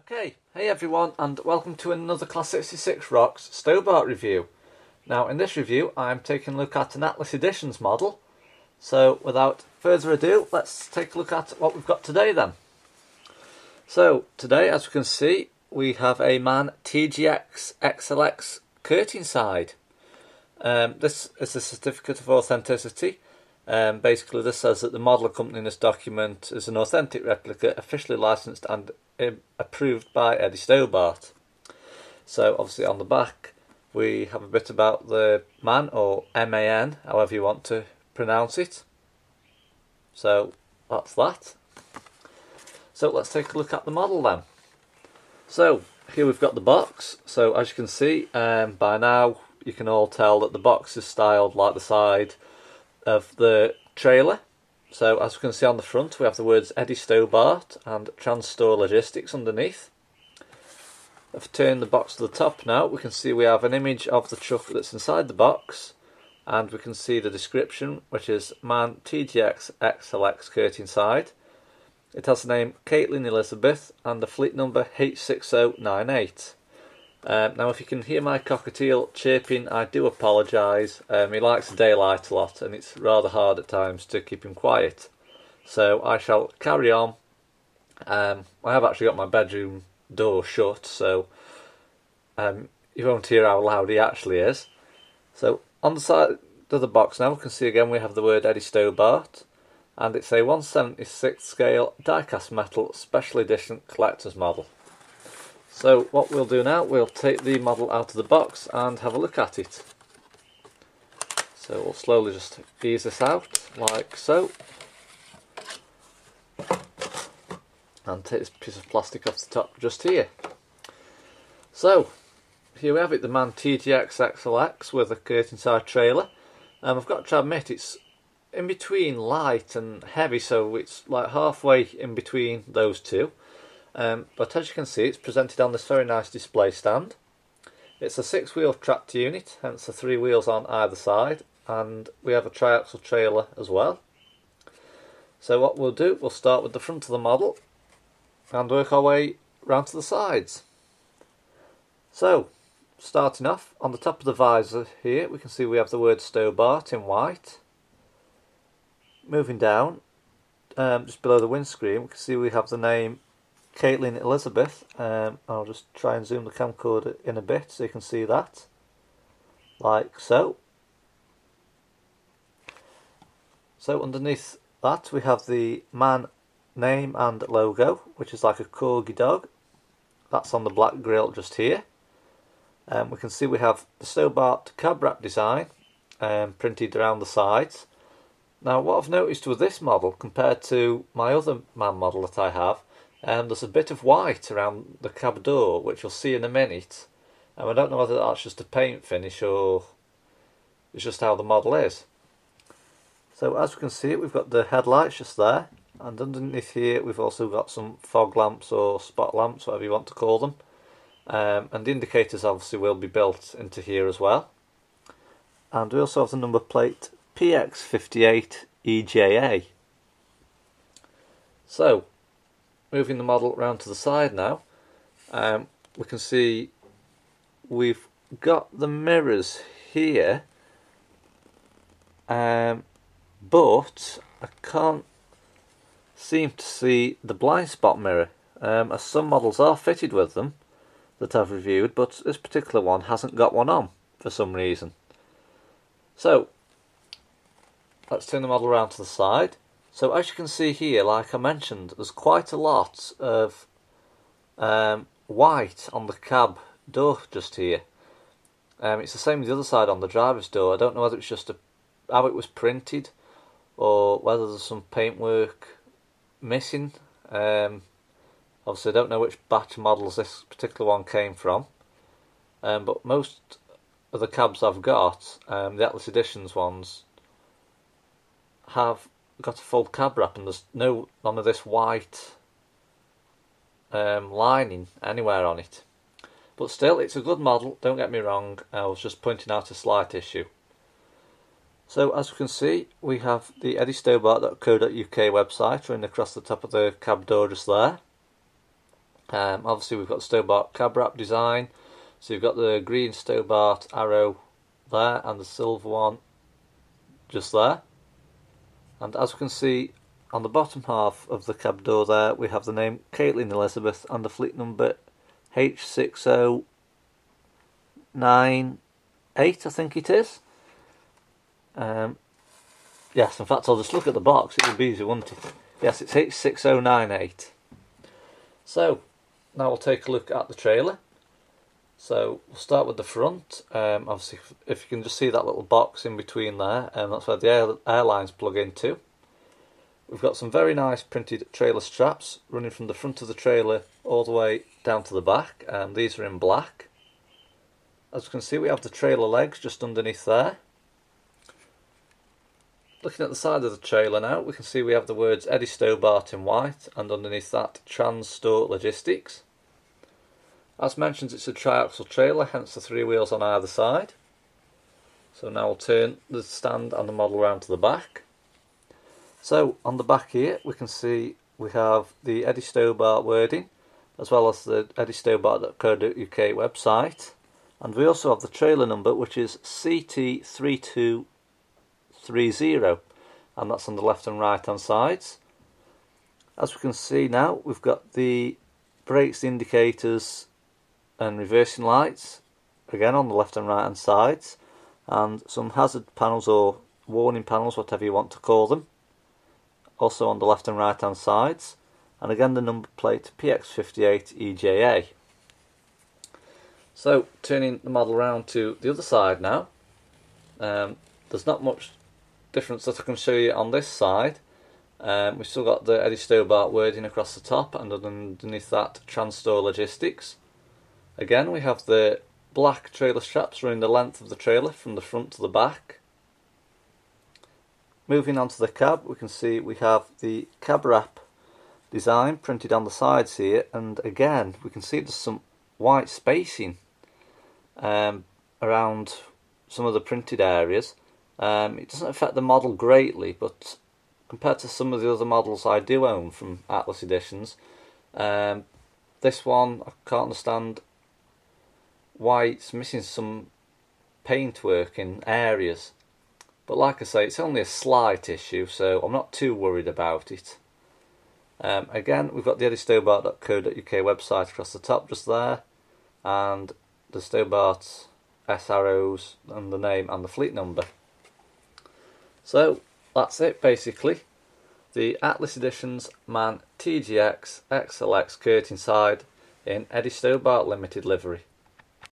Okay, hey everyone, and welcome to another Class 66 Rocks Stobart review. Now in this review I'm taking a look at an Atlas Editions model, so without further ado let's take a look at what we've got today then. So today, as we can see, we have a MAN TGX XLX Curtainside. This is a certificate of authenticity. Basically this says that the model accompanying this document is an authentic replica, officially licensed and approved by Eddie Stobart. So obviously on the back we have a bit about the MAN, or MAN, however you want to pronounce it. So that's that. So let's take a look at the model then. So here we've got the box. So as you can see, by now you can all tell that the box is styled like the side of the trailer. So as we can see on the front, we have the words Eddie Stobart and Transtore Logistics underneath. If we turn the box to the top now, we can see we have an image of the truck that's inside the box, and we can see the description, which is MAN TGX XLX Curtainside. It has the name Caitlin Elizabeth and the fleet number H6098. Now if you can hear my cockatiel chirping, I do apologise. He likes the daylight a lot and it's rather hard at times to keep him quiet. So I shall carry on. I have actually got my bedroom door shut, so you won't hear how loud he actually is. So on the side of the box now we can see again we have the word Eddie Stobart, and it's a 1/76 scale die-cast metal special edition collector's model. So what we'll do now, we'll take the model out of the box and have a look at it. So we'll slowly just ease this out, like so. And take this piece of plastic off the top just here. So, here we have it, the MAN TGX XLX with a Curtainside trailer. I've got to admit, it's in between light and heavy, so it's like halfway in between those two. But as you can see, it's presented on this very nice display stand. It's a 6-wheel tracked unit, hence the 3 wheels on either side, and we have a triaxle trailer as well. So what we'll do, we'll start with the front of the model and work our way round to the sides. So, starting off, on the top of the visor here, we can see we have the word Stobart in white. Moving down, just below the windscreen, we can see we have the name Caitlin Elizabeth. I'll just try and zoom the camcorder in a bit so you can see that, like so. So underneath that we have the MAN name and logo, which is like a corgi dog. That's on the black grille just here. We can see we have the Stobart cab wrap design printed around the sides. Now what I've noticed with this model compared to my other MAN model that I have, there's a bit of white around the cab door, which you'll see in a minute. I don't know whether that's just a paint finish or it's just how the model is. So as we can see, we've got the headlights just there, and underneath here we've also got some fog lamps or spot lamps, whatever you want to call them. And the indicators obviously will be built into here as well. And we also have the number plate PX58EJA. So, moving the model round to the side now, we can see we've got the mirrors here, but I can't seem to see the blind spot mirror, as some models are fitted with them that I've reviewed, but this particular one hasn't got one on for some reason. So, let's turn the model around to the side. So as you can see here, like I mentioned, there's quite a lot of white on the cab door just here. It's the same with the other side on the driver's door. I don't know whether it's just how it was printed or whether there's some paintwork missing. Obviously I don't know which batch of models this particular one came from, but most of the cabs I've got, the Atlas Editions ones, have got a full cab wrap and there's none of this white lining anywhere on it. But still, it's a good model, don't get me wrong. I was just pointing out a slight issue. So as we can see, we have the eddystobart.co.uk website running across the top of the cab door just there. Obviously we've got Stobart cab wrap design, so you've got the green Stobart arrow there and the silver one just there. And as we can see on the bottom half of the cab door there, we have the name Caitlin Elizabeth and the fleet number H6098, I think it is. Yes, in fact I'll just look at the box, it would be easy, wouldn't it? Yes, it's H6098. So, now we'll take a look at the trailer. So, we'll start with the front. Obviously, if you can just see that little box in between there, that's where the airlines plug into. We've got some very nice printed trailer straps running from the front of the trailer all the way down to the back. These are in black. As you can see, we have the trailer legs just underneath there. Looking at the side of the trailer now, we can see we have the words Eddie Stobart in white, and underneath that, Transport Logistics. As mentioned, it's a triaxle trailer, hence the 3 wheels on either side. So now we'll turn the stand and the model around to the back. So on the back here, we can see we have the Eddie Stobart wording, as well as the eddystobart.co.uk website. And we also have the trailer number, which is CT3230, and that's on the left and right hand sides. As we can see now, we've got the brakes, the indicators and reversing lights again on the left and right hand sides, and some hazard panels or warning panels, whatever you want to call them, also on the left and right hand sides, and again the number plate PX58EJA. So turning the model around to the other side now, there's not much difference that I can show you on this side. We've still got the Eddie Stobart wording across the top, and underneath that, Transport Logistics. Again, we have the black trailer straps running the length of the trailer from the front to the back. Moving on to the cab, we can see we have the cab wrap design printed on the sides here, and again we can see there's some white spacing around some of the printed areas. It doesn't affect the model greatly, but compared to some of the other models I do own from Atlas Editions, this one I can't understand why it's missing some paintwork in areas. But like I say, it's only a slight issue, so I'm not too worried about it. Again, we've got the eddystobart.co.uk website across the top just there, and the Stobart S arrows and the name and the fleet number. So that's it basically. The Atlas Editions MAN TGX XLX Curtainside in Eddie Stobart Limited livery.